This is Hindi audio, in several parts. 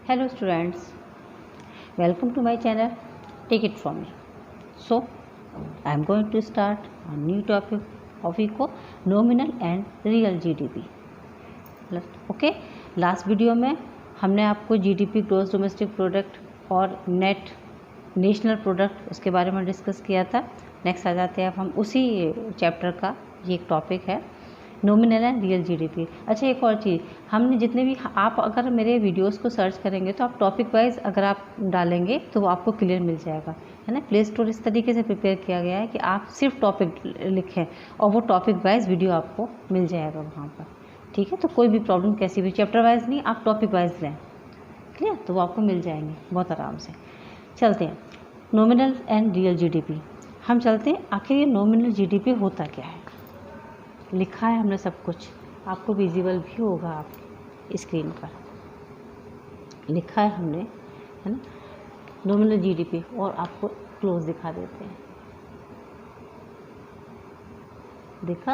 Hello students, welcome to my channel. Take it from me. So, I am going to start a new topic of eco nominal and real GDP. Okay, last video में हमने आपको जीडीपी ग्रॉस डोमेस्टिक प्रोडक्ट और नेट नेशनल प्रोडक्ट उसके बारे में डिस्कस किया था। नेक्स्ट आ जाते हैं अब हम उसी चैप्टर का ये एक टॉपिक है नॉमिनल एंड रियल जीडीपी। अच्छा, एक और चीज़, हमने जितने भी आप अगर मेरे वीडियोस को सर्च करेंगे तो आप टॉपिक वाइज अगर आप डालेंगे तो वो आपको क्लियर मिल जाएगा, है ना। प्ले स्टोर इस तरीके से प्रिपेयर किया गया है कि आप सिर्फ टॉपिक लिखें और वो टॉपिक वाइज वीडियो आपको मिल जाएगा वहाँ पर, ठीक है। तो कोई भी प्रॉब्लम कैसी भी चैप्टर वाइज नहीं, आप टॉपिक वाइज लें, क्लियर, तो वो आपको मिल जाएंगे बहुत आराम से। चलते हैं नॉमिनल एंड रियल जीडीपी। हम चलते हैं आखिर ये नॉमिनल जीडीपी होता क्या है। लिखा है हमने सब कुछ, आपको विजिबल भी होगा आप स्क्रीन पर, लिखा है हमने, है ना, नॉमिनल जीडीपी। और आपको क्लोज दिखा देते हैं, देखा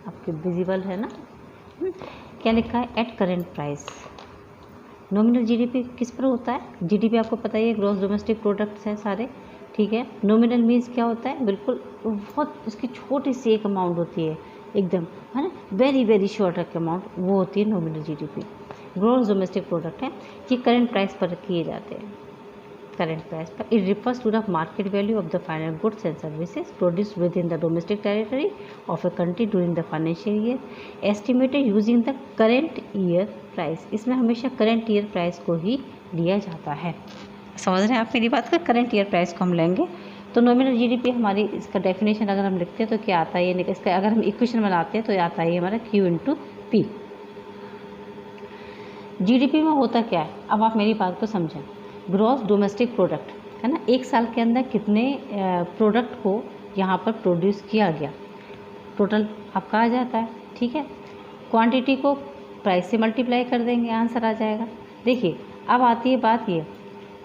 आपके विजिबल है ना। क्या लिखा है, at current price. Nominal GDP किस पर होता है, जीडीपी आपको पता ही है ग्रॉस डोमेस्टिक प्रोडक्ट्स हैं सारे, ठीक है। नॉमिनल मीन्स क्या होता है, बिल्कुल बहुत इसकी छोटी सी एक अमाउंट होती है एकदम, है ना, वेरी वेरी शॉर्ट एक अमाउंट, वो होती है nominal GDP. Gross domestic product है, ये करंट प्राइस पर किए जाते हैं, करंट प्राइस पर। It refers to the market value of the final goods and services produced within the domestic territory of a country during the financial year, estimated using the current year price. इसमें हमेशा करंट ईयर प्राइस को ही लिया जाता है। समझ रहे हैं आप मेरी बात का, करंट ईयर प्राइस को हम लेंगे। तो नॉमिनल जीडीपी हमारी, इसका डेफिनेशन अगर हम लिखते हैं तो क्या आता है, ये इसका अगर हम इक्वेशन बनाते हैं तो आता है हमारा Q इंटू पी। जीडीपी में होता क्या है, अब आप मेरी बात को समझें। ग्रॉस डोमेस्टिक प्रोडक्ट, है ना, एक साल के अंदर कितने प्रोडक्ट को यहाँ पर प्रोड्यूस किया गया, टोटल अब कहा जाता है, ठीक है। क्वांटिटी को प्राइस से मल्टीप्लाई कर देंगे, आंसर आ जाएगा। देखिए अब आती है बात, ये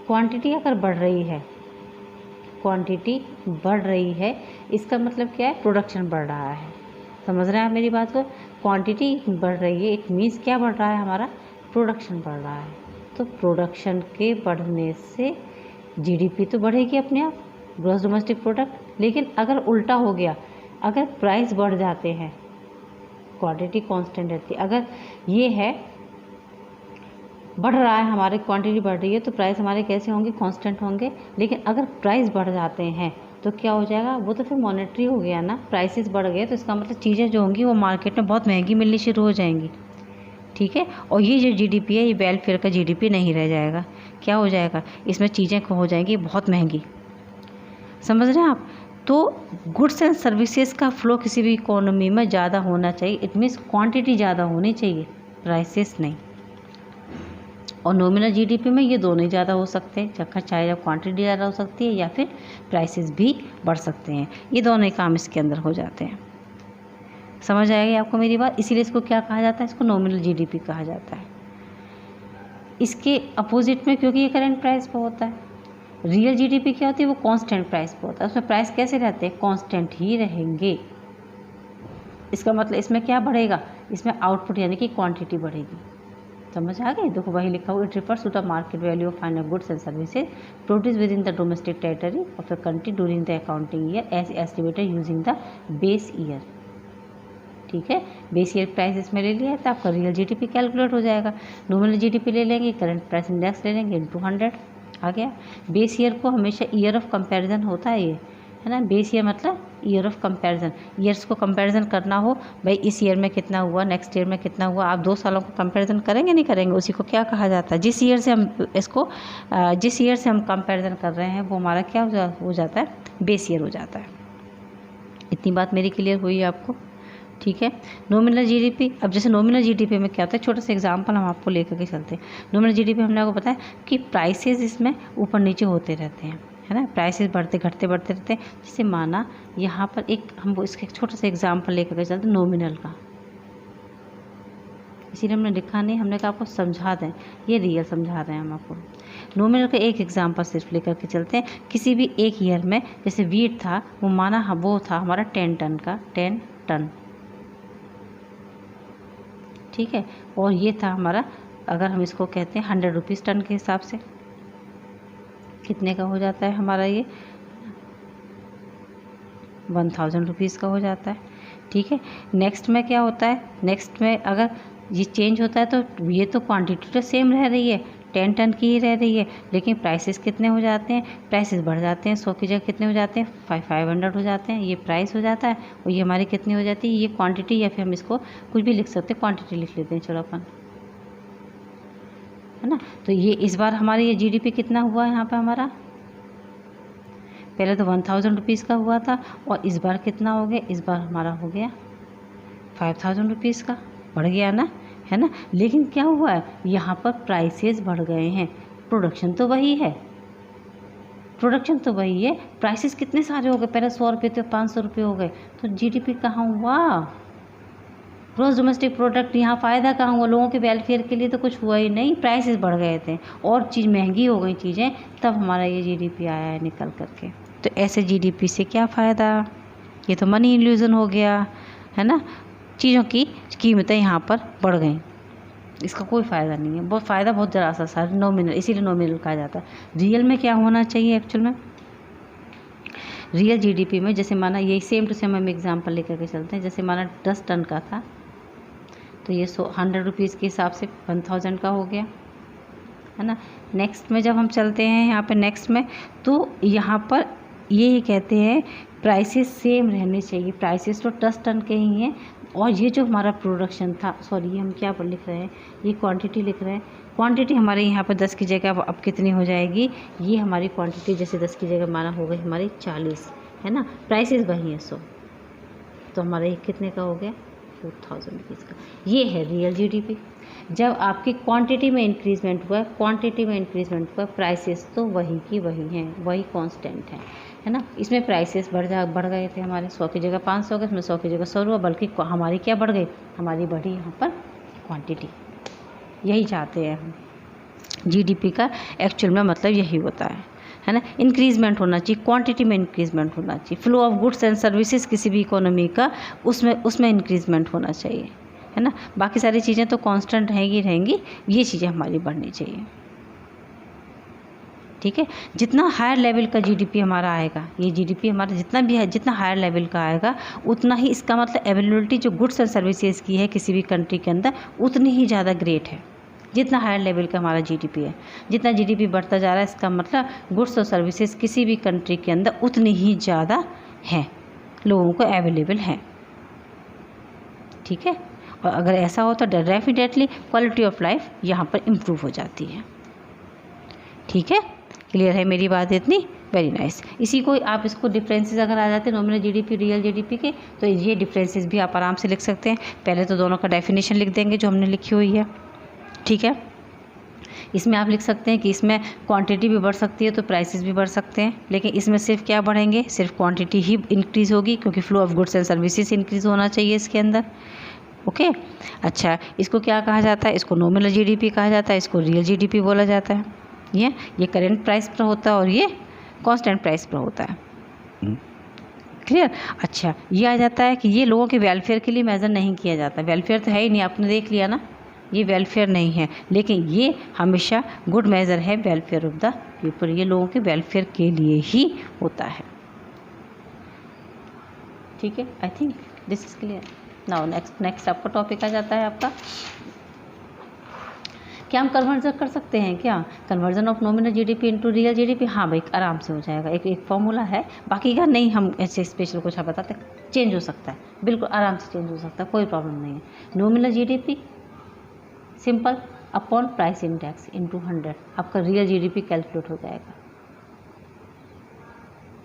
क्वांटिटी अगर बढ़ रही है, क्वांटिटी बढ़ रही है, इसका मतलब क्या है, प्रोडक्शन बढ़ रहा है। समझ रहे हैं आप मेरी बात को, क्वांटिटी बढ़ रही है, इट मीन्स क्या बढ़ रहा है, हमारा प्रोडक्शन बढ़ रहा है। तो प्रोडक्शन के बढ़ने से जीडीपी तो बढ़ेगी अपने आप, ग्रॉस डोमेस्टिक प्रोडक्ट। लेकिन अगर उल्टा हो गया, अगर प्राइस बढ़ जाते हैं, क्वांटिटी कांस्टेंट रहती है, अगर ये है बढ़ रहा है, हमारी क्वांटिटी बढ़ रही है तो प्राइस हमारे कैसे होंगे, कांस्टेंट होंगे। लेकिन अगर प्राइस बढ़ जाते हैं तो क्या हो जाएगा, वो तो फिर मॉनेटरी हो गया ना, प्राइसेस बढ़ गए तो इसका मतलब चीज़ें जो होंगी वो मार्केट में बहुत महंगी मिलनी शुरू हो जाएंगी, ठीक है। और ये जो जीडीपी है, ये वेलफेयर का जीडीपी नहीं रह जाएगा, क्या हो जाएगा, इसमें चीज़ें हो जाएंगी बहुत महंगी। समझ रहे हैं आप। तो गुड्स एंड सर्विसेज का फ्लो किसी भी इकोनॉमी में ज़्यादा होना चाहिए, इट मीन्स क्वांटिटी ज़्यादा होनी चाहिए, प्राइसेस नहीं। और नॉमिनल जीडीपी में ये दोनों ही ज़्यादा हो सकते हैं, चाहे क्वांटिटी ज़्यादा हो सकती है या फिर प्राइसेस भी बढ़ सकते हैं, ये दोनों ही काम इसके अंदर हो जाते हैं। समझ आएगी आपको मेरी बात, इसीलिए इसको क्या कहा जाता है, इसको नॉमिनल जीडीपी कहा जाता है। इसके अपोजिट में, क्योंकि ये करंट प्राइस पर होता है, रियल जीडीपी क्या होती है, वो कांस्टेंट प्राइस पर होता है, उसमें प्राइस कैसे रहते हैं, कांस्टेंट ही रहेंगे। इसका मतलब इसमें क्या बढ़ेगा, इसमें आउटपुट यानी कि क्वांटिटी बढ़ेगी। समझ आ गई, देखो वही लिखा हुआ, it refers to the market value of final goods and services produce within the domestic territory of the country during the accounting year as estimated using the base year, ठीक है। बेस ईयर प्राइस इसमें ले लिया है तो आपका रियल जीडीपी कैलकुलेट हो जाएगा। नॉमिनल जीडीपी ले लेंगे, करंट प्राइस इंडेक्स ले लेंगे इंटू 100 आ गया। बेस ईयर को हमेशा ईयर ऑफ कंपैरिजन होता है, ये है ना, बेस ईयर मतलब ईयर ऑफ कंपैरिजन, ईयर्स को कंपैरिजन करना हो, भाई इस ईयर में कितना हुआ, नेक्स्ट ईयर में कितना हुआ, आप 2 सालों को कंपैरिजन करेंगे नहीं करेंगे, उसी को क्या कहा जाता है, जिस ईयर से हम इसको जिस ईयर से हम कंपैरिजन कर रहे हैं वो हमारा क्या हो जाता है, बेस ईयर हो जाता है। इतनी बात मेरी क्लियर हुई आपको, ठीक है। नॉमिनल जीडीपी, अब जैसे नॉमिनल जीडीपी में क्या होता है, छोटा सा एग्जांपल हम आपको लेकर के चलते हैं। नॉमिनल जीडीपी हमने आपको बताया कि प्राइसेस इसमें ऊपर नीचे होते रहते हैं, है ना, प्राइसेस बढ़ते घटते बढ़ते रहते हैं। जैसे माना यहाँ पर एक हम वो इसका एक छोटा सा एग्जांपल लेकर के चलते हैं नॉमिनल का, इसीलिए हमने लिखा नहीं, हमने कहा आपको समझा दें, ये रियल समझा रहे हैं हम आपको। नॉमिनल का एक एग्जांपल सिर्फ लेकर के चलते हैं। किसी भी एक ईयर में जैसे वीट था, वो माना वो था हमारा 10 टन का, 10 टन, ठीक है। और ये था हमारा अगर हम इसको कहते हैं 100 रुपीज़ टन के हिसाब से, कितने का हो जाता है हमारा ये 1000 रुपीज़ का हो जाता है। ठीक है, नेक्स्ट में क्या होता है, नेक्स्ट में अगर ये चेंज होता है तो ये तो क्वांटिटी तो सेम रह रही है, 10 टन की ही रह रही है, लेकिन प्राइसेस कितने हो जाते हैं, प्राइसेस बढ़ जाते हैं। 100 की जगह कितने हो जाते हैं, 500 हो जाते हैं। ये प्राइस हो जाता है और ये हमारी कितनी हो जाती है, ये क्वांटिटी, या फिर हम इसको कुछ भी लिख सकते हैं, क्वांटिटी लिख लेते हैं चलो अपन, है ना। तो ये इस बार हमारी ये जीडीपी कितना हुआ यहाँ पे हमारा, पहले तो 1000 रुपीज़ का हुआ था और इस बार कितना हो गया, इस बार हमारा हो गया 5000 रुपीज़ का, बढ़ गया ना, है ना। लेकिन क्या हुआ है, यहाँ पर प्राइसेस बढ़ गए हैं, प्रोडक्शन तो वही है, प्रोडक्शन तो वही है, प्राइसेस कितने सारे हो गए, पहले 100 रुपये थे 500 रुपये हो गए, तो जीडीपी कहाँ हुआ, ग्रॉस डोमेस्टिक प्रोडक्ट, यहाँ फ़ायदा कहाँ हुआ, लोगों के वेलफेयर के लिए तो कुछ हुआ ही नहीं, प्राइसेस बढ़ गए थे और चीज़ महंगी हो गई चीज़ें, तब हमारा ये जीडीपी आया है निकल करके। तो ऐसे जीडीपी से क्या फ़ायदा, ये तो मनी इल्यूजन हो गया, है ना, चीज़ों की कीमतें यहाँ पर बढ़ गई, इसका कोई फ़ायदा नहीं है, बहुत फ़ायदा बहुत ज़रा सा नॉमिनल, इसीलिए नॉमिनल कहा जाता है। रियल में क्या होना चाहिए एक्चुअल में, रियल जीडीपी में, जैसे माना ये सेम टू सेम हम एग्जांपल लेकर के चलते हैं, जैसे माना 10 टन का था तो ये 100 रुपीज़ के हिसाब से 1000 का हो गया, है ना। नेक्स्ट में जब हम चलते हैं यहाँ पे नेक्स्ट में, तो यहाँ पर ये कहते हैं प्राइसेस सेम रहने चाहिए, प्राइसेस तो 10 टन के ही हैं और ये जो हमारा प्रोडक्शन था, सॉरी ये हम क्या पर लिख रहे हैं, ये क्वांटिटी लिख रहे हैं, क्वांटिटी हमारे यहाँ पर 10 की जगह अब कितनी हो जाएगी, ये हमारी क्वांटिटी जैसे 10 की जगह माना हो गई हमारी 40, है ना, प्राइसेस वही है 100, तो हमारा ये कितने का हो गया 4000 रुपीज़ का। ये है रियल जीडीपी। जब आपकी क्वांटिटी में इंक्रीजमेंट हुआ है, क्वांटिटी में इंक्रीजमेंट हुआ, प्राइसेस तो वही की वही हैं, वही कांस्टेंट है ना। इसमें प्राइसेस बढ़ गए थे हमारे, 100 की जगह 500 हो गए, इसमें 100 की जगह 100 हुआ, बल्कि हमारी क्या बढ़ गई, हमारी बढ़ी यहाँ पर क्वांटिटी। यही चाहते हैं हम, जीडीपी का एक्चुअल में मतलब यही होता है ना, इंक्रीजमेंट होना चाहिए, क्वांटिटी में इंक्रीजमेंट होना चाहिए, flow of goods and services किसी भी इकोनॉमी का उसमें इंक्रीजमेंट होना चाहिए, है ना। बाकी सारी चीज़ें तो कांस्टेंट रहेंगी, ये चीज़ें हमारी बढ़नी चाहिए। ठीक है, जितना हायर लेवल का जीडीपी हमारा आएगा, ये जीडीपी हमारा जितना भी है, जितना हायर लेवल का आएगा, उतना ही इसका मतलब अवेलेबिलिटी जो गुड्स एंड सर्विसेज की है किसी भी कंट्री के अंदर, उतनी ही ज़्यादा ग्रेट है। जितना हायर लेवल का हमारा जीडीपी है, जितना जीडीपी बढ़ता जा रहा है, इसका मतलब गुड्स और सर्विसेज किसी भी कंट्री के अंदर उतनी ही ज़्यादा हैं, लोगों को अवेलेबल हैं। ठीक है, और अगर ऐसा हो तो डेफिनेटली क्वालिटी ऑफ लाइफ यहाँ पर इम्प्रूव हो जाती है। ठीक है, क्लियर है मेरी बात इतनी, वेरी नाइस। इसी को आप इसको डिफरेंसेस अगर आ जाते हैं नॉमिनल जीडीपी रियल जीडीपी के, तो ये डिफरेंसेस भी आप आराम से लिख सकते हैं। पहले तो दोनों का डेफिनेशन लिख देंगे जो हमने लिखी हुई है। ठीक है, इसमें आप लिख सकते हैं कि इसमें क्वांटिटी भी बढ़ सकती है तो प्राइसेस भी बढ़ सकते हैं, लेकिन इसमें सिर्फ क्या बढ़ेंगे, सिर्फ क्वांटिटी ही इंक्रीज़ होगी, क्योंकि flow of goods and services increase होना चाहिए इसके अंदर। ओके, अच्छा, इसको क्या कहा जाता है, इसको नॉमिनल जीडीपी कहा जाता है, इसको रियल जीडीपी बोला जाता है। ये करेंट प्राइस पर होता है और ये कांस्टेंट प्राइस पर होता है। क्लियर। अच्छा, ये आ जाता है कि ये लोगों के वेलफेयर के लिए मेज़र नहीं किया जाता, वेलफेयर तो है ही नहीं, आपने देख लिया ना, ये वेलफेयर नहीं है, लेकिन ये हमेशा गुड मेज़र है वेलफेयर ऑफ द पीपल, ये लोगों के वेलफेयर के लिए ही होता है। ठीक है, I think this is clear. Now next आपका टॉपिक आ जाता है आपका, क्या हम कन्वर्जन कर सकते हैं, क्या conversion of nominal GDP into real GDP. हाँ भाई, आराम से हो जाएगा, एक फॉर्मूला है, बाकी का नहीं हम ऐसे स्पेशल कुछ बताते, चेंज हो सकता है, बिल्कुल आराम से चेंज हो सकता है, कोई प्रॉब्लम नहीं है। Nominal GDP simple upon price index into 100, आपका रियल जीडीपी कैलकुलेट हो जाएगा।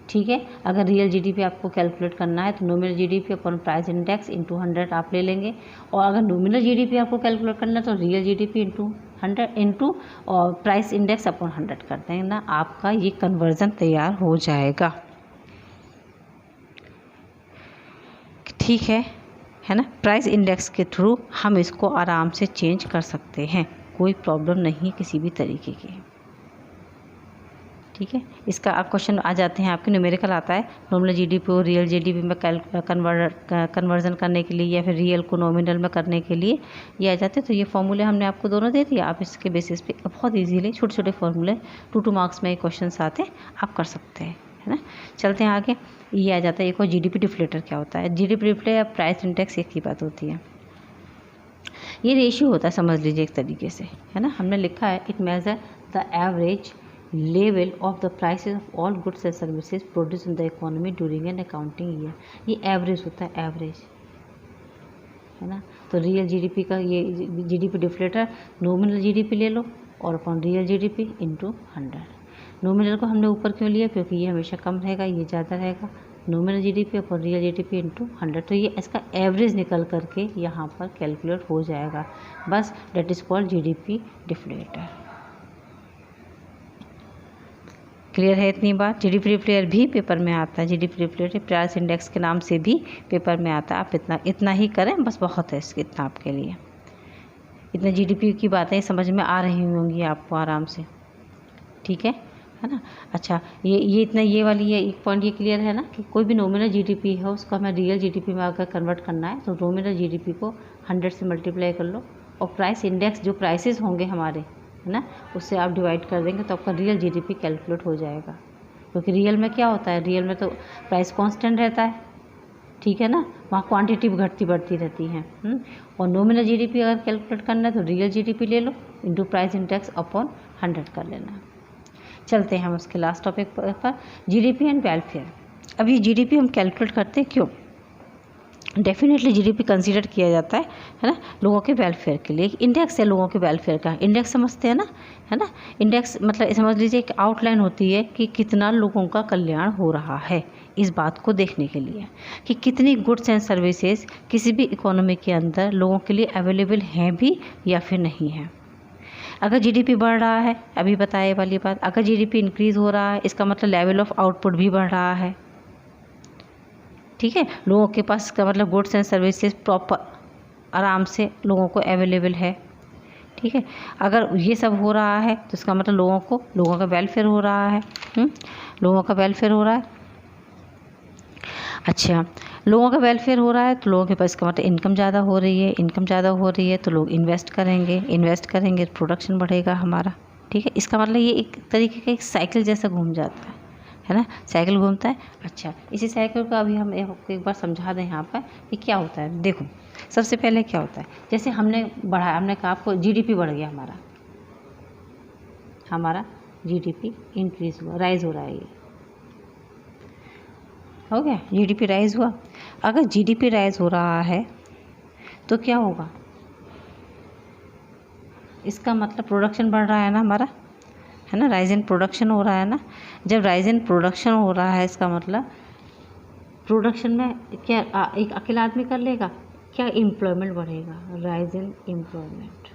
ठीक है, अगर रियल जीडीपी आपको कैलकुलेट करना है तो nominal GDP upon price index into 100 आप ले लेंगे, और अगर नॉमिनल जीडीपी आपको कैलकुलेट करना है तो रियल जीडीपी इनटू 100 इनटू और प्राइस इंडेक्स अपॉन 100 करते हैं ना, आपका ये कन्वर्जन तैयार हो जाएगा। ठीक है ना, प्राइस इंडेक्स के थ्रू हम इसको आराम से चेंज कर सकते हैं, कोई प्रॉब्लम नहीं किसी भी तरीके की। ठीक है। इसका आप क्वेश्चन आ जाते हैं, आपके न्यूमेरिकल आता है नॉमिनल जीडीपी को रियल जीडीपी में कन्वर्जन करने के लिए, या फिर रियल को नॉमिनल में करने के लिए ये आ जाते हैं। तो ये फॉर्मूले हमने आपको दोनों दे दिए, आप इसके बेसिस पे बहुत इजीली छोटे छोटे फॉर्मूले 2 मार्क्स में क्वेश्चन आते हैं, आप कर सकते हैं, है ना। चलते हैं आगे। ये आ जाता है एक और जीडीपी डिफ्लेटर क्या होता है। जीडीपी डिफ्लेटर या प्राइस इंडेक्स एक ही बात होती है। ये रेशियो होता है, समझ लीजिए एक तरीके से, है ना। हमने लिखा है it measure the average level of the prices of all goods and services produce in the economy during an accounting year. ये एवरेज होता है, एवरेज, है ना। तो रियल जीडीपी का ये जीडीपी डिफ्लेटर नॉमिनल जीडीपी ले लो और upon real GDP into 100। Nominal को हमने ऊपर क्यों लिया, क्योंकि ये हमेशा कम रहेगा, ये ज़्यादा रहेगा। Nominal GDP upon real GDP into 100, तो ये इसका एवरेज निकल करके यहाँ पर कैलकुलेट हो जाएगा, बस। That is called GDP deflator. Clear है इतनी बात। जीडीपी डिफ्लेटर भी पेपर में आता है, जीडीपी डिफ्लेटर प्राइस इंडेक्स के नाम से भी पेपर में आता है। आप इतना ही करें बस, बहुत है इसके इतना आपके लिए। इतने जीडीपी की बातें समझ में आ रही होंगी आपको आराम से, ठीक है ना। अच्छा, ये इतना, ये वाली ये एक पॉइंट ये क्लियर है ना कि कोई भी नॉमिनल जीडीपी है उसको हमें रियल जीडीपी में अगर कन्वर्ट करना है तो नॉमिनल जीडीपी को 100 से मल्टीप्लाई कर लो, और प्राइस इंडेक्स जो प्राइसेस होंगे हमारे, है ना, उससे आप डिवाइड कर देंगे तो आपका रियल जीडीपी कैलकुलेट हो जाएगा। क्योंकि रियल में क्या होता है, रियल में तो प्राइस कांस्टेंट रहता है, ठीक है ना, वहाँ क्वांटिटी घटती बढ़ती रहती है। और नॉमिनल जीडीपी अगर कैलकुलेट करना है तो रियल जीडीपी ले लो इंटू प्राइस इंडेक्स अपॉन 100 कर लेना। चलते हैं हम उसके लास्ट टॉपिक पर, जीडीपी एंड वेलफेयर। अब ये जीडीपी हम कैलकुलेट करते हैं क्यों? डेफिनेटली जीडीपी कंसीडर किया जाता है ना, लोगों के वेलफेयर के लिए। इंडेक्स है लोगों के वेलफेयर का, इंडेक्स समझते हैं ना, है ना। इंडेक्स मतलब समझ लीजिए एक आउटलाइन होती है कि कितना लोगों का कल्याण हो रहा है, इस बात को देखने के लिए कि कितनी गुड्स एंड सर्विसेज किसी भी इकोनॉमी के अंदर लोगों के लिए अवेलेबल हैं भी या फिर नहीं है। अगर जीडीपी बढ़ रहा है, अभी बताए वाली बात, अगर जीडीपी इंक्रीज़ हो रहा है इसका मतलब लेवल ऑफ आउटपुट भी बढ़ रहा है, ठीक है। लोगों के पास का मतलब गुड्स एंड सर्विसेज प्रॉपर आराम से लोगों को अवेलेबल है, ठीक है। अगर ये सब हो रहा है तो इसका मतलब लोगों का वेलफेयर हो रहा है, लोगों का वेलफेयर हो रहा है। अच्छा, लोगों का वेलफेयर हो रहा है तो लोगों के पास का मतलब इनकम ज़्यादा हो रही है, इनकम ज़्यादा हो रही है तो लोग इन्वेस्ट करेंगे प्रोडक्शन बढ़ेगा हमारा, ठीक है। इसका मतलब ये एक तरीके का एक साइकिल जैसा घूम जाता है ना, साइकिल घूमता है। अच्छा, इसी साइकिल को अभी हम एक बार समझा दें यहाँ पर कि क्या होता है। देखो, सबसे पहले क्या होता है, जैसे हमने बढ़ाया, हमने कहा आपको जीडीपी बढ़ गया, हमारा जीडीपी इंक्रीज हुआ, राइज हो रहा है, ये हो गया, जीडीपी राइज हुआ। अगर जीडीपी राइज हो रहा है तो क्या होगा, इसका मतलब प्रोडक्शन बढ़ रहा है ना हमारा, है ना, राइज इन प्रोडक्शन हो रहा है ना। जब राइज इन प्रोडक्शन हो रहा है इसका मतलब प्रोडक्शन में क्या एक अकेला आदमी कर लेगा क्या, एम्प्लॉयमेंट बढ़ेगा, राइज इन एम्प्लॉयमेंट,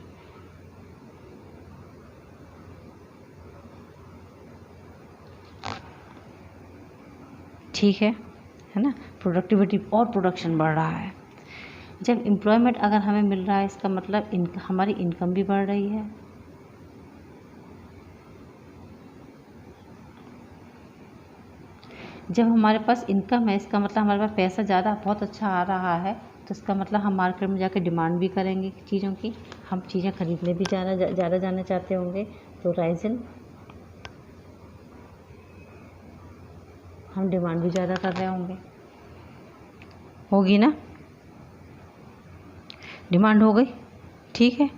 ठीक है ना। प्रोडक्टिविटी और प्रोडक्शन बढ़ रहा है। जब एम्प्लॉयमेंट अगर हमें मिल रहा है इसका मतलब हमारी इनकम भी बढ़ रही है, जब हमारे पास इनकम है इसका मतलब हमारे पास पैसा ज़्यादा बहुत अच्छा आ रहा है, तो इसका मतलब हम मार्केट में जाकर डिमांड भी करेंगे चीज़ों की, हम चीज़ें खरीदने भी ज़्यादा जाना चाहते होंगे, तो राइज इन, हम डिमांड भी ज़्यादा कर रहे होंगे, होगी ना, डिमांड हो गई, ठीक है।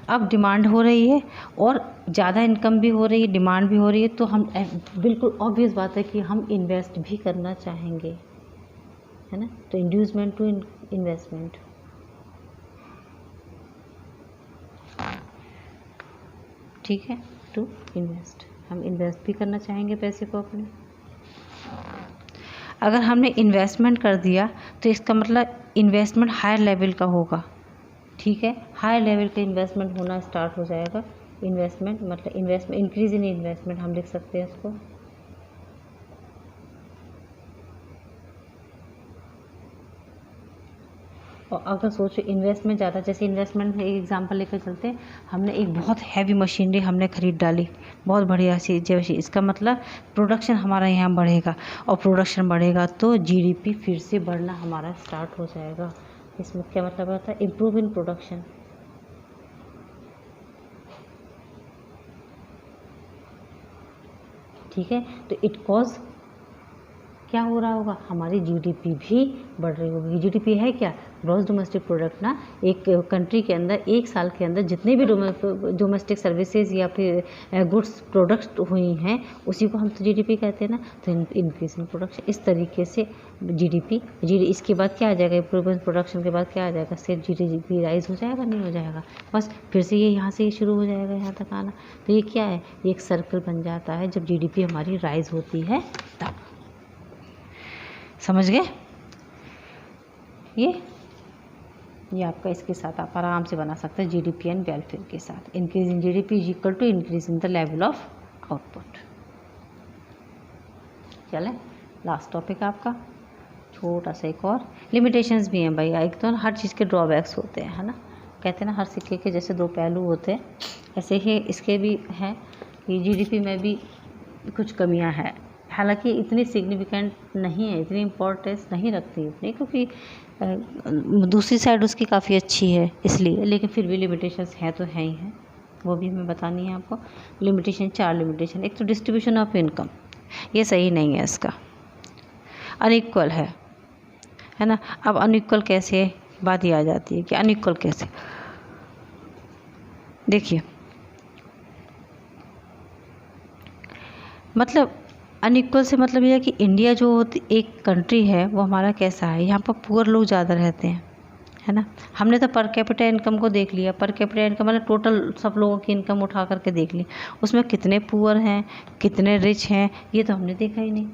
अब डिमांड हो रही है और ज़्यादा इनकम भी हो रही है, डिमांड भी हो रही है, तो हम बिल्कुल ऑब्वियस बात है कि हम इन्वेस्ट भी करना चाहेंगे, है ना। तो इंड्यूसमेंट टू इन्वेस्टमेंट, ठीक है, टू इन्वेस्ट, हम इन्वेस्ट भी करना चाहेंगे पैसे को अपने। अगर हमने इन्वेस्टमेंट कर दिया तो इसका मतलब इन्वेस्टमेंट हायर लेवल का होगा, ठीक है, हायर लेवल का इन्वेस्टमेंट होना स्टार्ट हो जाएगा। इन्वेस्टमेंट मतलब इन्वेस्टमेंट, इंक्रीज इन इन्वेस्टमेंट हम लिख सकते हैं इसको। और अगर सोचो इन्वेस्टमेंट ज़्यादा, जैसे इन्वेस्टमेंट एक एग्जांपल लेकर चलते हैं, हमने एक बहुत हैवी मशीनरी हमने खरीद डाली, बहुत बढ़िया सी जैसे, इसका मतलब प्रोडक्शन हमारा यहाँ बढ़ेगा, और प्रोडक्शन बढ़ेगा तो जीडीपी फिर से बढ़ना हमारा स्टार्ट हो जाएगा। इसमें क्या मतलब होता है, इम्प्रूव इन प्रोडक्शन। ठीक है, तो इट कॉज क्या हो रहा होगा, हमारी जीडीपी भी बढ़ रही होगी। जीडीपी है क्या, ग्रॉस डोमेस्टिक प्रोडक्ट ना। एक कंट्री के अंदर एक साल के अंदर जितने भी डोमेस्टिक सर्विसेज या फिर गुड्स प्रोडक्ट हुई हैं, उसी को हम तो जीडीपी कहते हैं ना। तो इंक्रीज इन प्रोडक्शन, इस तरीके से जीडीपी इसके बाद क्या आ जाएगा, इम्प्रूव इन प्रोडक्शन के बाद क्या आ जाएगा, सिर्फ जीडीपी राइज हो जाएगा, नहीं हो जाएगा, बस फिर से ये यहाँ से शुरू हो जाएगा यहाँ तक आना। तो ये क्या है, ये एक सर्कल बन जाता है जब जीडीपी हमारी राइज होती है तब। समझ गए? ये आपका इसके साथ आप आराम से बना सकते हैं, जीडीपी एंड वेलफेयर के साथ। Increase in GDP is equal to increase in the level of output. चले लास्ट टॉपिक आपका छोटा सा एक और, लिमिटेशंस भी हैं भाई। एक तो हर चीज़ के ड्रॉबैक्स होते हैं, है ना। कहते हैं ना हर सिक्के के जैसे दो पहलू होते हैं, ऐसे ही इसके भी हैं कि जीडीपी में भी कुछ कमियां हैं। हालांकि इतनी सिग्निफिकेंट नहीं है, इतनी इम्पोर्टेंस नहीं रखती उतनी, क्योंकि दूसरी साइड उसकी काफ़ी अच्छी है इसलिए, लेकिन फिर भी लिमिटेशंस हैं तो हैं ही हैं, वो भी हमें बतानी है आपको। Limitation, 4 limitation. एक तो डिस्ट्रीब्यूशन ऑफ इनकम, ये सही नहीं है, इसका अनइक्वल है ना। अब अनइक्वल कैसे बात ही आ जाती है कि अनइक्वल कैसे, देखिए मतलब अनइक्वल से मतलब यह है कि इंडिया जो एक कंट्री है वो हमारा कैसा है, यहाँ पर पुअर लोग ज़्यादा रहते हैं, है ना। हमने तो पर कैपिटा इनकम को देख लिया, पर कैपिटा इनकम मतलब टोटल सब लोगों की इनकम उठा करके देख ली, उसमें कितने पुअर हैं कितने रिच हैं ये तो हमने देखा ही नहीं।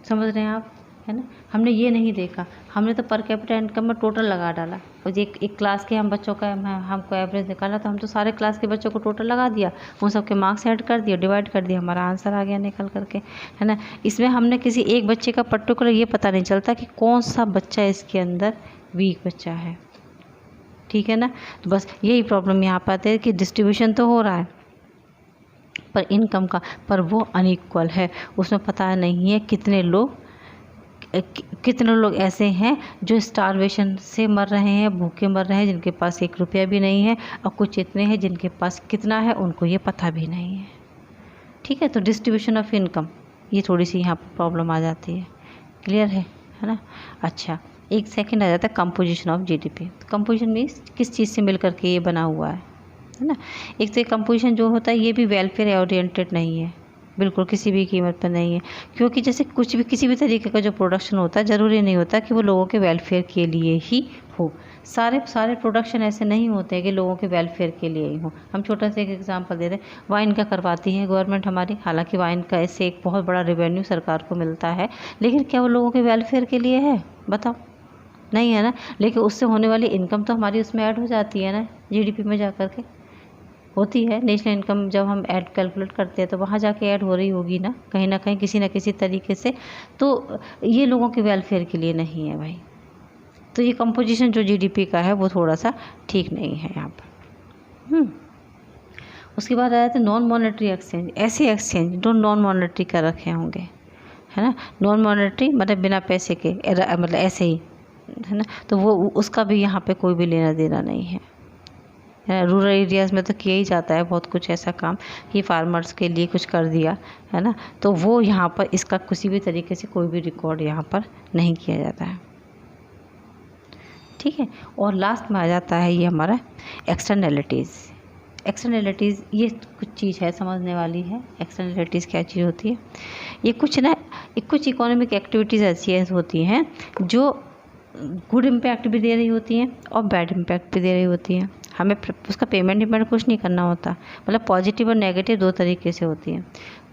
समझ रहे हैं आप, है ना। हमने ये नहीं देखा, हमने तो पर कैपिटा इनकम में टोटल लगा डाला। और एक क्लास के हम बच्चों का हमको एवरेज निकाला तो हम तो सारे क्लास के बच्चों को टोटल लगा दिया, उन सबके मार्क्स ऐड कर दिया, डिवाइड कर दिया, हमारा आंसर आ गया निकल करके, है ना। इसमें हमने किसी एक बच्चे का पर्टिकुलर ये पता नहीं चलता कि कौन सा बच्चा इसके अंदर वीक बच्चा है, ठीक है ना। तो बस यही प्रॉब्लम यहाँ पर आती है कि डिस्ट्रीब्यूशन तो हो रहा है पर इनकम का, पर वो अनइक्वल है, उसमें पता नहीं है कितने लोग ऐसे हैं जो स्टारवेशन से मर रहे हैं, भूखे मर रहे हैं, जिनके पास 1 रुपया भी नहीं है, और कुछ इतने हैं जिनके पास कितना है उनको ये पता भी नहीं है, ठीक है। तो डिस्ट्रीब्यूशन ऑफ इनकम ये थोड़ी सी यहाँ पर प्रॉब्लम आ जाती है, क्लियर है ना। अच्छा, एक सेकंड आ जाता है composition of GDP. Composition means किस चीज़ से मिल करके ये बना हुआ है ना। एक तो कंपोजिशन जो होता है ये भी वेलफेयर ओरिएंटेड नहीं है, बिल्कुल किसी भी कीमत पर नहीं है, क्योंकि जैसे कुछ भी किसी भी तरीके का जो प्रोडक्शन होता है ज़रूरी नहीं होता कि वो लोगों के वेलफेयर के लिए ही हो। सारे प्रोडक्शन ऐसे नहीं होते हैं कि लोगों के वेलफेयर के लिए ही हो। हम छोटा सा एक एग्जांपल दे दें, वाइन का करवाती है गवर्नमेंट हमारी, हालांकि वाइन का ऐसे एक बहुत बड़ा रेवेन्यू सरकार को मिलता है, लेकिन क्या वो लोगों के वेलफेयर के लिए है, बताओ, नहीं है ना। लेकिन उससे होने वाली इनकम तो हमारी उसमें ऐड हो जाती है ना, जीडीपी में जा कर के होती है। नेशनल इनकम जब हम ऐड कैलकुलेट करते हैं तो वहाँ जाके ऐड हो रही होगी ना कहीं किसी न किसी तरीके से। तो ये लोगों के वेलफेयर के लिए नहीं है भाई। तो ये कंपोजिशन जो जीडीपी का है वो थोड़ा सा ठीक नहीं है यहाँ पर। उसके बाद आया था नॉन मॉनेटरी एक्सचेंज। ऐसे एक्सचेंज जो नॉन मॉनेटरी कर रखे होंगे, है ना। नॉन मॉनेटरी मतलब बिना पैसे के, मतलब ऐसे ही, है ना। तो वो उसका भी यहाँ पे कोई भी लेना देना नहीं है। रूरल एरियाज़ में तो किया ही जाता है बहुत कुछ ऐसा काम कि फार्मर्स के लिए कुछ कर दिया, है ना। तो वो यहाँ पर इसका किसी भी तरीके से कोई भी रिकॉर्ड यहाँ पर नहीं किया जाता है, ठीक है। और लास्ट में आ जाता है ये हमारा एक्सटर्नैलिटीज़। एक्सटर्नैलिटीज़ ये कुछ चीज़ है समझने वाली है। एक्सटर्नैलिटीज़ क्या चीज़ होती है, ये कुछ इकोनॉमिक एक्टिविटीज़ ऐसी होती हैं जो गुड इम्पैक्ट भी दे रही होती हैं और बैड इम्पैक्ट भी दे रही होती हैं। हमें उसका पेमेंट कुछ नहीं करना होता। मतलब पॉजिटिव और नेगेटिव दो तरीके से होती है।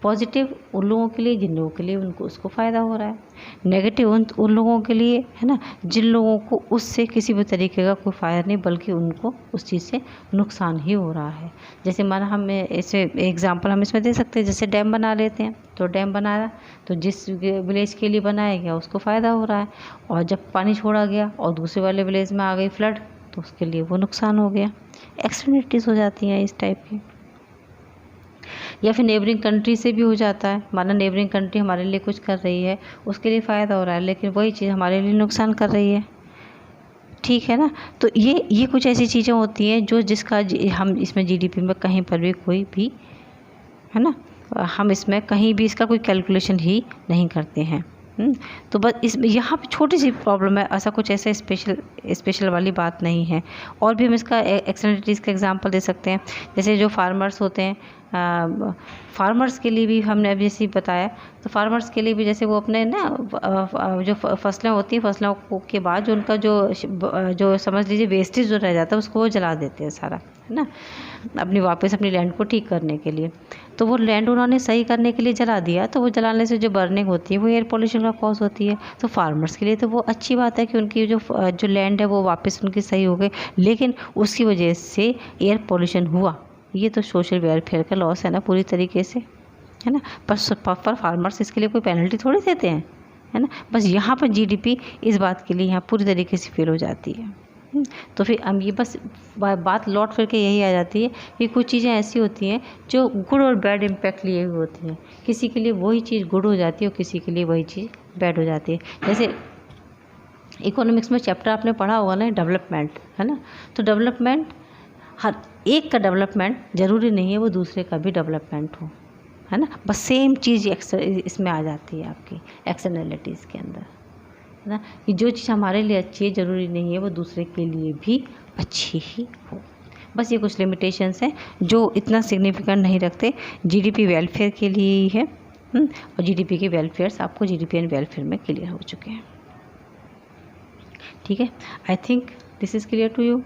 पॉजिटिव उन लोगों के लिए जिन लोगों के लिए उनको उसको फ़ायदा हो रहा है, नेगेटिव उन लोगों के लिए है ना जिन लोगों को उससे किसी भी तरीके का कोई फ़ायदा नहीं बल्कि उनको उस चीज़ से नुकसान ही हो रहा है। जैसे माना हम इसे एग्जांपल हम इसमें दे सकते हैं, जैसे डैम बना लेते हैं, तो डैम बनाया तो जिस विलेज के लिए बनाया गया उसको फ़ायदा हो रहा है, और जब पानी छोड़ा गया और दूसरे वाले विलेज में आ गई फ्लड तो उसके लिए वो नुकसान हो गया। एक्सटर्नलिटीज़ हो जाती हैं इस टाइप की। या फिर नेबरिंग कंट्री से भी हो जाता है, माना नेबरिंग कंट्री हमारे लिए कुछ कर रही है, उसके लिए फ़ायदा हो रहा है लेकिन वही चीज़ हमारे लिए नुकसान कर रही है, ठीक है ना। तो ये कुछ ऐसी चीज़ें होती हैं जो जिसका हम इसमें जीडीपी में कहीं पर भी कोई भी है ना, हम इसमें कहीं भी इसका कोई कैलकुलेशन ही नहीं करते हैं। तो बस इस यहाँ पे छोटी सी प्रॉब्लम है, ऐसा कुछ ऐसा स्पेशल वाली बात नहीं है। और भी हम इसका एक्सटर्नलिटीज़ का एग्जांपल दे सकते हैं, जैसे जो फार्मर्स होते हैं, फार्मर्स के लिए भी हमने अभी जैसे बताया, तो फार्मर्स के लिए भी जैसे वो अपने ना जो फसलें होती हैं, फसलों के बाद जो उनका जो समझ लीजिए वेस्टेज जो रह जाता है उसको वो जला देते हैं सारा, है ना, अपनी लैंड को ठीक करने के लिए। तो वो लैंड उन्होंने सही करने के लिए जला दिया, तो वो जलाने से जो बर्निंग होती है वो एयर पोल्यूशन का कॉज होती है। तो फार्मर्स के लिए तो वो अच्छी बात है कि उनकी जो लैंड है वो वापस उनकी सही हो गई, लेकिन उसकी वजह से एयर पोल्यूशन हुआ, ये तो सोशल वेलफेयर का लॉस है ना पूरी तरीके से, है ना। पर फार्मर्स इसके लिए कोई पेनल्टी थोड़ी देते हैं, है ना। बस यहाँ पर जीडीपी इस बात के लिए यहाँ पूरी तरीके से फेल हो जाती है। तो फिर हम ये बस बात लौट फिर के यही आ जाती है कि कुछ चीज़ें ऐसी होती हैं जो गुड और बैड इम्पैक्ट लिए हुए होती हैं। किसी के लिए वही चीज़ गुड हो जाती है और किसी के लिए वही चीज़ बैड हो जाती है। जैसे इकोनॉमिक्स में चैप्टर आपने पढ़ा होगा ना, डेवलपमेंट, है ना। तो डेवलपमेंट, हर एक का डेवलपमेंट ज़रूरी नहीं है वो दूसरे का भी डेवलपमेंट हो, है ना। बस सेम चीज़ इसमें आ जाती है आपकी एक्सटर्नलिटीज़ के अंदर, है ना, कि जो चीज़ हमारे लिए अच्छी है ज़रूरी नहीं है वो दूसरे के लिए भी अच्छी ही हो। बस ये कुछ लिमिटेशंस हैं जो इतना सिग्निफिकेंट नहीं रखते, जीडीपी वेलफेयर के लिए ही है। और जीडीपी के वेलफेयर्स आपको जीडीपी एंड वेलफेयर में क्लियर हो चुके हैं, ठीक है। I think this is clear to you.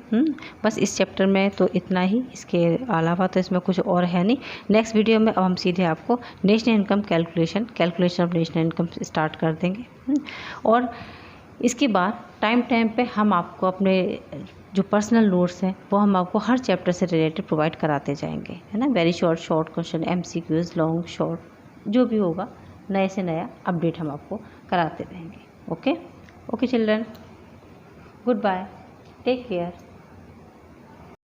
बस इस चैप्टर में तो इतना ही, इसके अलावा तो इसमें कुछ और है नहीं। नेक्स्ट वीडियो में अब हम सीधे आपको national income calculation of national income start कर देंगे। और इसके बाद टाइम पे हम आपको अपने जो पर्सनल नोट्स हैं वो हम आपको हर चैप्टर से रिलेटेड प्रोवाइड कराते जाएंगे, है ना। Very short question, MCQs, long short, जो भी होगा नए से नया अपडेट हम आपको कराते रहेंगे। Okay children, goodbye, take care.